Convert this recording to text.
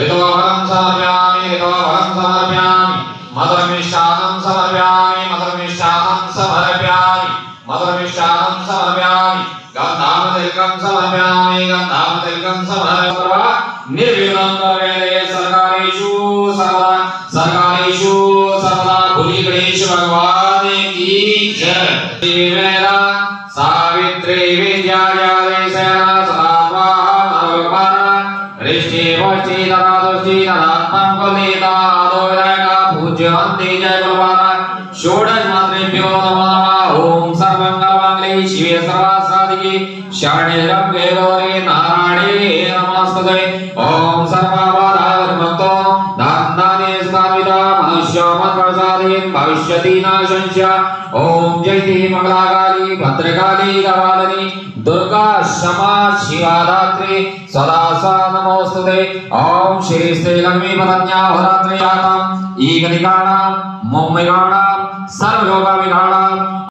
ऋतोफलं समर्पयामि ऋतोफलं समर्पयामि मधुरमिष्टान्नं समर्पयामि मधुरमिष्टान्नं समर्पयामि मधुरमिष्टान्नं समर्पयामि गन्धामतिलकं समर्पयामि गन्धामतिलकं समर्पयामि निर्विघ्नं कर्मणे सर्वकार्येषु सर्वदा कुली गणेश भगवान की जय। वेदा सावित्री विद्याजाले सेना सदा स्वाहा ऋषि वष्टि तथा दुष्टि तदात्मं कुलीता आदोरका पूज्यन्ति जय गुरुवारा षोडश मंत्रेभ्यो नमो नमः। ओम सर्वमंगलमांगल्ये शिवे सर्वासाधिके शरण्ये त्र्यंबके गौरी नारायणे नमोस्तुते। ओम सर्वबाधाविमुक्तो धन्धान्ये स्थापिता मनुष्यो मत्प्रसादेन भविष्यति न संशयः। ओम जयति मंगलाकाली भद्रकाली कपालिनी दुर्गा क्षमा शिवा धात्री सदा सा नमोस्तुते। ओम श्री श्री लक्ष्मी पतन्याहोरात्र्यां ईगनिकाणां मुम्मिकाणां सर्वलोकाभिकाणां